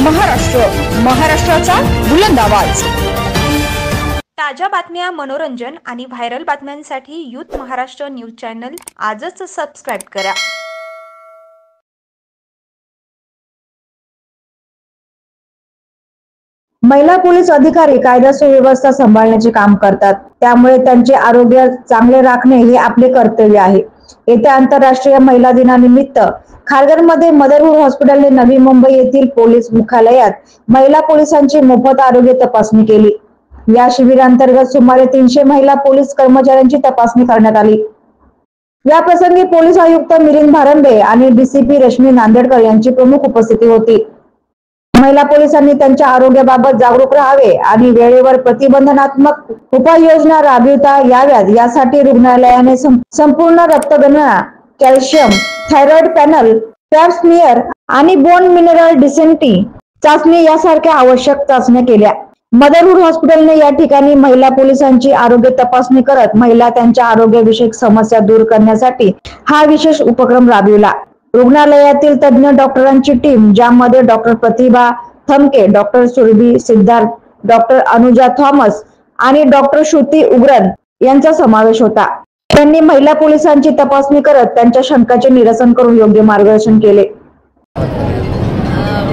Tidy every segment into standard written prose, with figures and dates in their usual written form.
महाराष्ट्राचा बुलंद आवाज। ताज्या बातम्या, मनोरंजन आणि व्हायरल बातम्यांसाठी यूथ महाराष्ट्र न्यूज चॅनल आजच सबस्क्राइब करा। महिला पोलीस अधिकारी कायदा सुव्यवस्था सांभाळण्याचे काम करतात, त्यामुळे त्यांचे आरोग्य चांगले राखणे हे आपले कर्तव्य आहे। येत्या आंतरराष्ट्रीय महिला दिनानिमित्त खारघरमध्ये मदरहुड हॉस्पिटलने नवी मुंबई येथील पोलीस मुख्यालयात महिला पोलिसांची मोफत आरोग्य तपासणी केली। या शिबिरांतर्गत सुमारे 300 महिला पोलीस कर्मचाऱ्यांची तपासणी करण्यात आली। या प्रसंगी पोलीस आयुक्त मिलिंद भारंबे आणि डीसीपी रश्मी नांदेडकर यांची प्रमुख उपस्थिती होती। महिला पोलिसांनी त्यांच्या आरोग्याबाबत जागरूक राहावे आणि वेळेवर प्रतिबंधात्मक उपाययोजना राबविता याव्यात यासाठी रुग्णालयाने संपूर्ण रक्तगणना, calcium, thyroid panel, Pap smear आणि बोन मिनरल डेन्सिटी चाचणी यासारख्या आवश्यक चाचण्या केल्या। मदरहुड हॉस्पिटलने या ठिकाणी महिला पोलिसांची आरोग्य तपासणी करत महिला त्यांच्या आरोग्यविषयक समस्या दूर करण्यासाठी हा विशेष उपक्रम राबविला। रुग्णालयातील तज्ञ डॉक्टरांची टीम, ज्यामध्ये doctor Pratibha Thamke, doctor Surabhi Siddharth, doctor Anuja Thomas आणि डॉक्टर श्रुती उग्रन यांचा समावेश होता। त्यांनी महिला पोलिसांची तपासणी करत त्यांच्या शंकांचे निरसन करून योग्य मार्गदर्शन केले।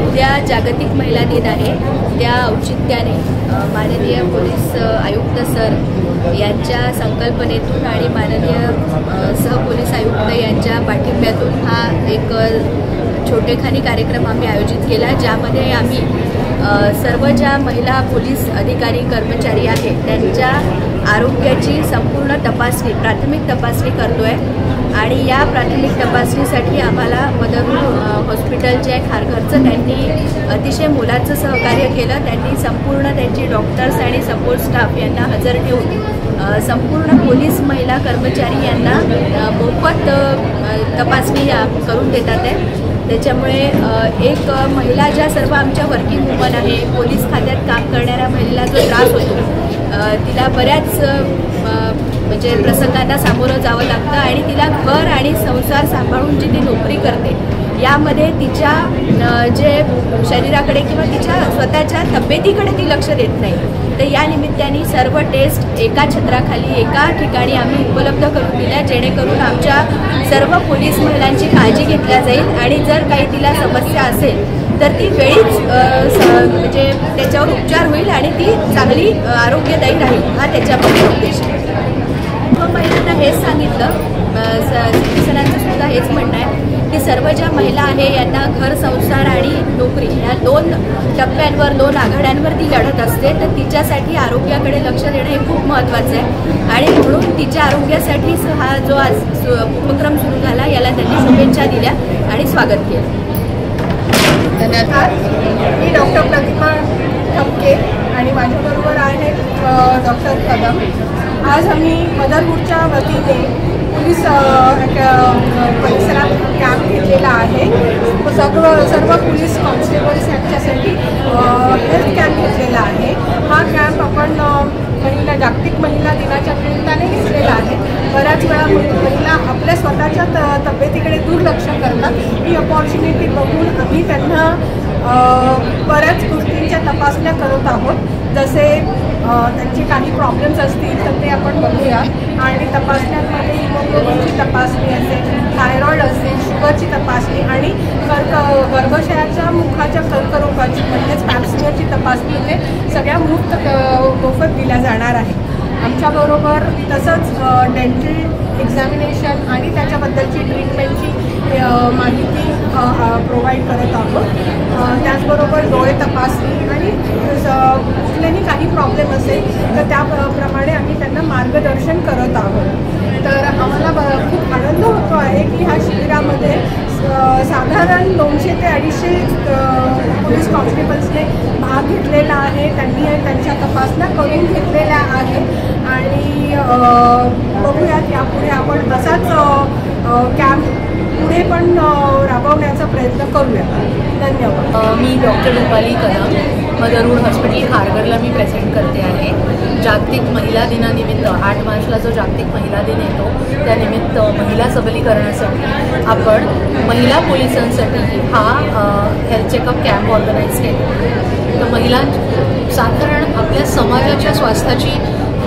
उद्या जागतिक महिला दिन आहे, त्या औचित्याने माननीय पोलीस आयुक्त सर यांच्या संकल्पनेतून आणि माननीय सहपोलीस आयुक्त यांच्या पाठिंब्यातून हा एक छोटेखानी कार्यक्रम आम्ही आयोजित केला, ज्यामध्ये आम्ही सर्व ज्या महिला पोलीस अधिकारी कर्मचारी आहेत त्यांच्या आरोग्याची संपूर्ण तपासणी, प्राथमिक तपासणी करतोय। आणि या प्राथमिक तपासणीसाठी आम्हाला मदरहुड हॉस्पिटल जे आहे खारघरचं, त्यांनी अतिशय मोलाचं सहकार्य केलं। त्यांनी संपूर्ण त्यांची डॉक्टर्स आणि सपोर्ट स्टाफ यांना हजर ठेवून संपूर्ण पोलीस महिला कर्मचारी यांना मोफत तपासणी करून देतात आहे। त्याच्यामुळे एक महिला, ज्या सर्व आमच्या वर्किंग वुमन आहे, पोलीस खात्यात काम करणाऱ्या महिलेला जो त्रास होतो, तिला बऱ्याच म्हणजे प्रसंगांना सामोरं जावं लागतं आणि तिला घर आणि संसार सांभाळून जी ती नोकरी करते, यामध्ये तिच्या जे शरीराकडे किंवा तिच्या स्वतःच्या तब्येतीकडे ती लक्ष देत नाही। तर या निमित्ताने सर्व टेस्ट एका छत्राखाली एका ठिकाणी आम्ही उपलब्ध करून दिल्या, जेणेकरून आमच्या सर्व पोलीस महिलांची काळजी घेतल्या जाईल आणि जर काही तिला समस्या असेल तर ती वेळीच म्हणजे त्याच्यावर उपचार होईल आणि ती चांगली आरोग्यदायी राहील, हा त्याच्यामध्ये उद्देश आहे। महिलांना हेच सांगितलं, सरांचं सुद्धा हेच म्हणणं आहे की सर्व ज्या महिला आहे यांना घर, संसार आणि नोकरी या 2 टप्प्यांवर, 2 आघाड्यांवर ती लढत असते, तर तिच्यासाठी आरोग्याकडे लक्ष देणं हे खूप महत्त्वाचं आहे। आणि म्हणून तिच्या आरोग्यासाठी हा जो आज उपक्रम सुरू झाला, याला त्यांनी शुभेच्छा दिल्या आणि स्वागत केलं। धन्यवाद। मी डॉक्टर प्रतिभा थमके आणि माझ्याबरोबर आहे डॉक्टर कदम। आज आम्ही मदरहुडच्या वतीने पोलीस परिसरात कॅम्प घेतलेला आहे। सर्व पोलीस कॉन्स्टेबल्स यांच्यासाठी हेल्थ कॅम्प घेतलेला आहे। हा कॅम्प आपण जागतिक महिला दिनाच्या निमित्ताने घेतलेला आहे। बऱ्याच वेळा महिला आपल्या स्वतःच्या तब्येतीकडे दुर्लक्ष करतात। ही अपॉर्च्युनिटी बघून आम्ही त्यांना बऱ्याच गोष्टींच्या तपासण्या करत आहोत, जसे त्यांचे काही प्रॉब्लेम्स असतील तर ते आपण बघूया। आणि तपासण्यांमध्ये हिमोग्लोबिनची तपासणी असेल, थायरॉइड असेल, शुगरची तपासणी आणि गर्भाशयाच्या मुखाच्या कर्करोगाची म्हणजेच पॅप स्मिअरची तपासणी इथे सगळ्या मोफत दिल्या जाणार आहे। आमच्याबरोबर तसंच डेंटल एक्झामिनेशन आणि त्याच्याबद्दलची ट्रीटमेंटची माहिती प्रोव्हाइड करत आहोत। त्याचबरोबर डोळे तपासणी आणि कुठलेही काही प्रॉब्लेम असेल तर त्याप्रमाणे आम्ही त्यांना मार्गदर्शन करत आहोत। तर आम्हाला खूप आनंद होतो आहे की ह्या शिबिरामध्ये साधारण 200 ते 250 पोलीस कॉन्स्टेबल्सने भाग घेतलेला आहे। त्यांनी त्यांच्या तपासण्या करून घेतलेल्या आहेत आणि बघूयात यापुढे आपण असाच कॅम्प पुढे पण राबवण्याचा प्रयत्न करूया। धन्यवाद. मी doctor Rupali Kadam, motherhood hospital खारघरला मी प्रेझेंट करते आहे. जागतिक महिला दिनानिमित्त 8 मार्चला जो जागतिक महिला दिन येतो त्यानिमित्त महिला सबलीकरणासाठी आपण महिला पोलिसांसाठी हा हेल्थ चेकअप कॅम्प ऑर्गनाईज केला. तर महिला साधारण आपल्या समाजाच्या स्वास्थ्याची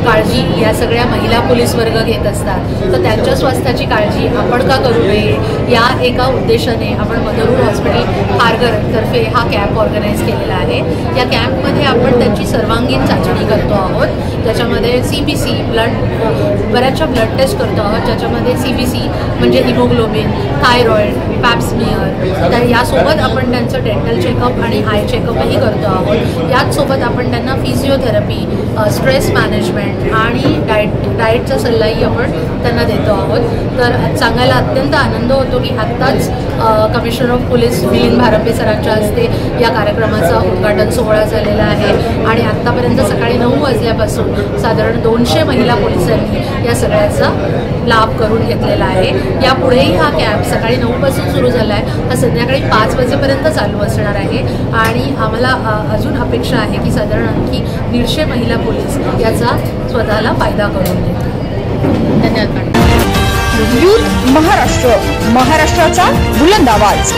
काळजी या सगळ्या महिला पोलीस वर्ग घेत असतात, तर त्यांच्या स्वास्थ्याची काळजी आपण का करू नये या एका उद्देशाने आपण मदरहूड हॉस्पिटल खारघरतर्फे हा कॅम्प ऑर्गनाईज केलेला आहे. या कॅम्पमध्ये आपण त्यांची सर्वांगीण चाचणी करतो आहोत, ज्याच्यामध्ये CBC बऱ्याचशा ब्लड टेस्ट करतो आहोत, ज्याच्यामध्ये CBC म्हणजे हिमोग्लोबिन, थायरॉईड, पॅप्समियर, तर यासोबत आपण त्यांचं डेंटल चेकअप आणि आय चेकअपही करतो आहोत. याचसोबत आपण त्यांना फिजिओथेरपी, स्ट्रेस मॅनेजमेंट आणि डाएटचा सल्लाही आपण त्यांना देतो आहोत. तर सांगायला अत्यंत आनंद होतो की आत्ताच commissioner of police Milind Bharambe सरांच्या हस्ते या कार्यक्रमाचा उद्घाटन सोहळा झालेला आहे आणि आत्तापर्यंत सकाळी 9 वाजल्यापासून साधारण 200 महिला पोलिसांनी या सगळ्याचा लाभ करून घेतलेला आहे. यापुढेही हा कॅम्प सकाळी 9 पासून सुरू झाला आहे, हा संध्याकाळी 5 वाजेपर्यंत चालू असणार आहे आणि आम्हाला अजून अपेक्षा आहे की साधारण आणखी 150 महिला पोलीस याचा स्वतःला फायदा करून घेतील. धन्यवाद. यूथ महाराष्ट्र, महाराष्ट्राचा बुलंद आवाज.